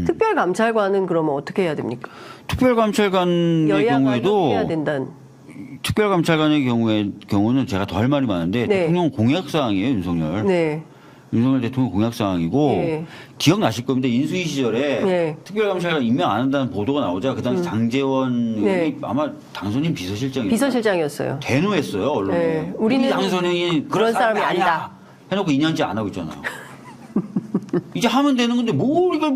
특별감찰관은 그러면 어떻게 해야 됩니까? 특별감찰관의 경우에도 해야 된다는. 특별감찰관의 경우는 제가 더 할 말이 많은데 네. 대통령 공약사항이에요, 윤석열. 네. 윤석열 대통령 공약사항이고 네. 기억나실 겁니다. 인수위 시절에 네. 특별감찰관 임명 안 한다는 보도가 나오자 그 당시 장제원 의원이 네. 아마 당선인 비서실장이었어요. 비서실장이었어요. 대노했어요, 언론에. 네. 우리는 당선인이 그런 사람이 아니다. 해놓고 2년째 안 하고 있잖아요. 이제 하면 되는 건데 뭘 이걸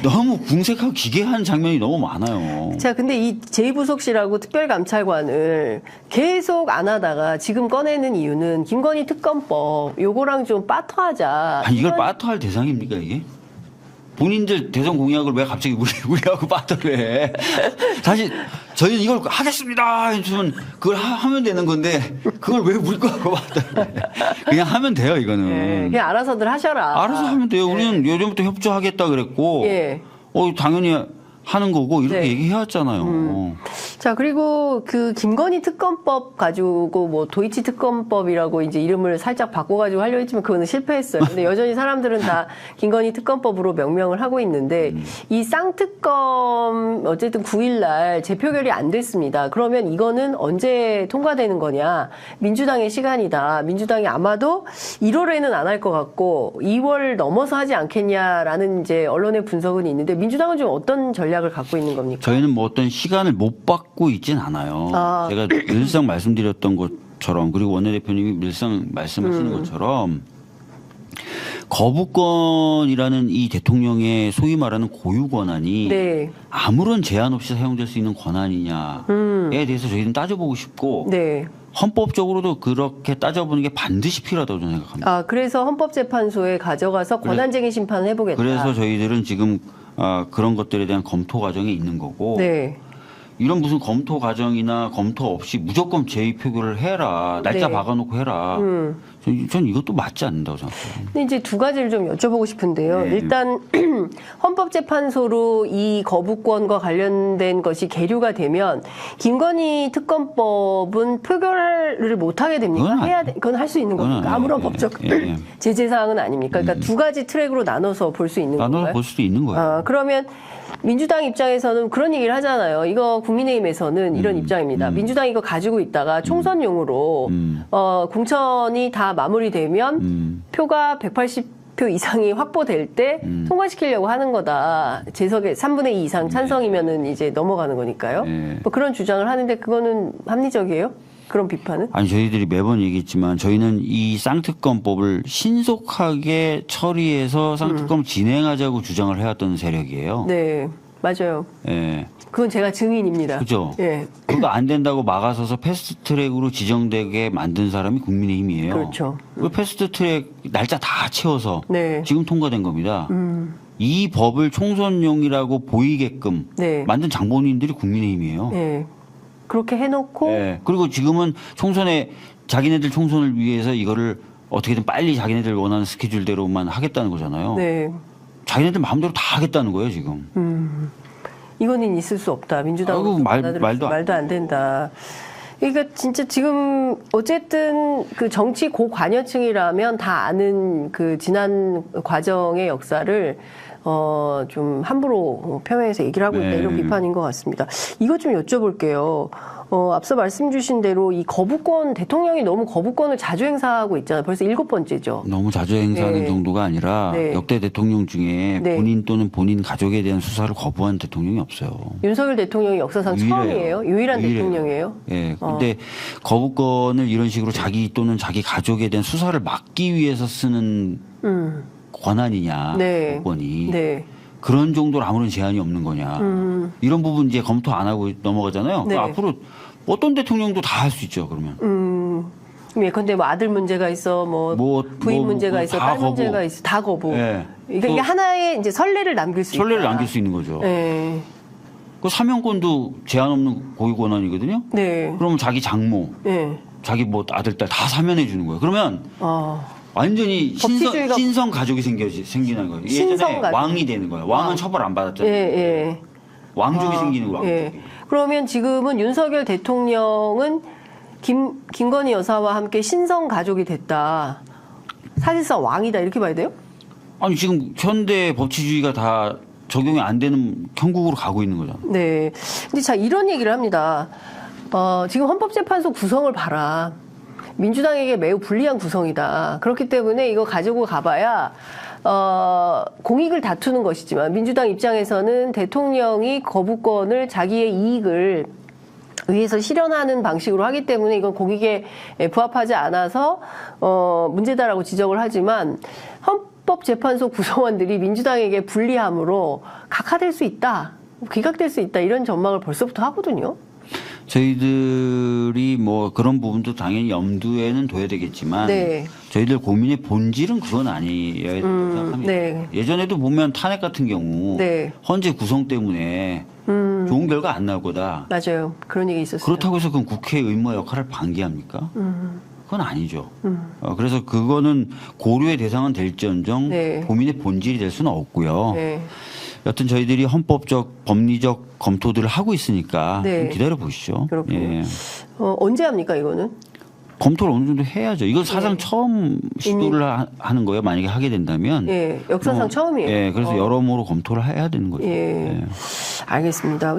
너무 궁색하고 기괴한 장면이 너무 많아요. 자, 근데 이 제2부속실하고 특별감찰관을 계속 안 하다가 지금 꺼내는 이유는 김건희 특검법 요거랑 좀 빠터하자. 아니, 이걸 빠터할 대상입니까 이게? 본인들 대선 공약을 왜 갑자기 우리하고 빠터를 해? 사실 저희는 이걸 하겠습니다 했으면 그걸 하면 되는 건데 그걸 왜 우리 거하고 빠터를 해? 그냥 하면 돼요 이거는. 네, 그냥 알아서들 하셔라. 알아서 하면 돼요. 네. 우리는 예전부터 협조하겠다 그랬고 예. 당연히 하는 거고 이렇게 네. 얘기해왔잖아요. 자, 그리고 그 김건희 특검법 가지고 뭐 도이치 특검법이라고 이제 이름을 살짝 바꿔가지고 하려고 했지만 그거는 실패했어요. 근데 여전히 사람들은 다 김건희 특검법으로 명명을 하고 있는데 이 쌍특검 어쨌든 9일날 재표결이 안 됐습니다. 그러면 이거는 언제 통과되는 거냐? 민주당의 시간이다. 민주당이 아마도 1월에는 안 할 것 같고 2월 넘어서 하지 않겠냐라는 이제 언론의 분석은 있는데 민주당은 좀 어떤 전략을 갖고 있는 겁니까? 저희는 뭐 어떤 시간을 못 받고 있진 않아요. 제가 늘상 말씀드렸던 것처럼 그리고 원내대표님이 늘상 말씀하시는 것처럼 거부권이라는 이 대통령의 소위 말하는 고유 권한이 네. 아무런 제한 없이 사용될 수 있는 권한이냐에 대해서 저희는 따져보고 싶고 네. 헌법적으로도 그렇게 따져보는 게 반드시 필요하다고 저는 생각합니다. 아, 그래서 헌법재판소에 가져가서 권한쟁의 심판을 해보겠다. 그래서 저희들은 지금 그런 것들에 대한 검토 과정에 있는 거고 네. 이런 무슨 검토 과정이나 검토 없이 무조건 재의표결을 해라. 날짜 네. 박아놓고 해라. 전 이것도 맞지 않는다고 생각해요. 근데 이제 두 가지를 좀 여쭤보고 싶은데요. 네. 일단 헌법재판소로 이 거부권과 관련된 것이 계류가 되면 김건희 특검법은 표결을 못 하게 됩니까? 그건 해야 돼. 그건 할 수 있는 그건 겁니까? 아니에요. 아무런 예, 법적 예. 제재 사항은 아닙니까? 그러니까 두 가지 트랙으로 나눠서 볼 수 있는 나눠서 건가요? 볼 수도 있는 거예요. 아, 그러면 민주당 입장에서는 그런 얘기를 하잖아요. 이거 국민의힘에서는 이런 입장입니다. 민주당이 이거 가지고 있다가 총선용으로 공천이 다 마무리되면 표가 180표 이상이 확보될 때 통과시키려고 하는 거다. 재석의 3분의 2 이상 찬성이면은 이제 넘어가는 거니까요. 네. 뭐 그런 주장을 하는데 그거는 합리적이에요? 그런 비판은? 아니 저희들이 매번 얘기했지만 저희는 이 쌍특검법을 신속하게 처리해서 쌍특검 진행하자고 주장을 해왔던 세력이에요. 네, 맞아요. 예. 그건 제가 증인입니다. 그죠? 예, 그거 안 된다고 막아서서 패스트트랙으로 지정되게 만든 사람이 국민의힘이에요. 그렇죠. 그 패스트트랙 날짜 다 채워서 네. 지금 통과된 겁니다. 이 법을 총선용이라고 보이게끔 네. 만든 장본인들이 국민의힘이에요. 예. 그렇게 해놓고 예. 그리고 지금은 총선에 자기네들 총선을 위해서 이거를 어떻게든 빨리 자기네들 원하는 스케줄대로만 하겠다는 거잖아요. 네. 자기네들 마음대로 다 하겠다는 거예요, 지금. 이거는 있을 수 없다. 민주당은 아이고, 말도 안 된다. 그러니까 진짜 지금 어쨌든 그 정치 고관여층이라면 다 아는 그 지난 과정의 역사를 좀 함부로 표면에서 얘기를 하고 있다. 네. 이런 비판인 것 같습니다. 이것 좀 여쭤볼게요. 앞서 말씀 주신 대로 이 거부권, 대통령이 너무 거부권을 자주 행사하고 있잖아요. 벌써 7번째죠. 너무 자주 행사하는 네. 정도가 아니라 네. 역대 대통령 중에 네. 본인 또는 본인 가족에 대한 수사를 거부한 대통령이 없어요. 윤석열 대통령이 역사상 유일해요. 처음이에요. 유일한 유일해요. 대통령이에요. 예. 근데 거부권을 이런 식으로 자기 또는 자기 가족에 대한 수사를 막기 위해서 쓰는 권한이냐, 네. 거부권이. 네. 그런 정도로 아무런 제한이 없는 거냐. 이런 부분 이제 검토 안 하고 넘어가잖아요. 네. 앞으로 어떤 대통령도 다 할 수 있죠, 그러면. 예컨대 뭐 아들 문제가 있어, 뭐 부인 문제가 있어, 다 딸 거부. 문제가 있어, 다 거부. 예. 그러니까 이게 하나의 이제 선례를 남길 수 선례를 있다. 남길 수 있는 거죠. 네. 그 사면권도 제한 없는 고유 권한이거든요. 네. 그러면 자기 장모, 네. 자기 뭐 아들, 딸 다 사면해 주는 거예요. 그러면 완전히 신성 가족이 생기는 거예요. 예전에 가족. 왕이 되는 거예요. 왕은 처벌 안 예, 받았잖아요. 예. 왕족이 생기는 거예요. 예. 그러면 지금은 윤석열 대통령은 김건희 여사와 함께 신성 가족이 됐다. 사실상 왕이다 이렇게 봐야 돼요? 아니 지금 현대 법치주의가 다 적용이 안 되는 형국으로 가고 있는 거잖아. 네. 근데 자, 이런 얘기를 합니다. 지금 헌법재판소 구성을 봐라. 민주당에게 매우 불리한 구성이다. 그렇기 때문에 이거 가지고 가봐야, 공익을 다투는 것이지만, 민주당 입장에서는 대통령이 거부권을 자기의 이익을 의해서 실현하는 방식으로 하기 때문에 이건 공익에 부합하지 않아서, 문제다라고 지적을 하지만, 헌법재판소 구성원들이 민주당에게 불리함으로 각하될 수 있다, 기각될 수 있다, 이런 전망을 벌써부터 하거든요. 저희들이 뭐 그런 부분도 당연히 염두에는 둬야 되겠지만 네. 저희들 고민의 본질은 그건 아니어야 된다고 생각합니다. 네. 예전에도 보면 탄핵 같은 경우 네. 헌재 구성 때문에 좋은 결과 안 나올 거다. 맞아요. 그런 얘기 있었어요. 그렇다고 해서 그럼 국회의 의무 역할을 방기합니까? 그건 아니죠. 그래서 그거는 고려의 대상은 될지언정 네. 고민의 본질이 될 수는 없고요. 네. 여튼 저희들이 헌법적, 법리적 검토들을 하고 있으니까 네. 좀 기다려 보시죠. 그렇군요. 예. 언제 합니까, 이거는? 검토를 어느 정도 해야죠. 이건 사상 네. 처음 시도를 하는 거예요. 만약에 하게 된다면. 예, 역사상 처음이에요. 예, 그래서 여러모로 검토를 해야 되는 거죠. 예. 예. 알겠습니다.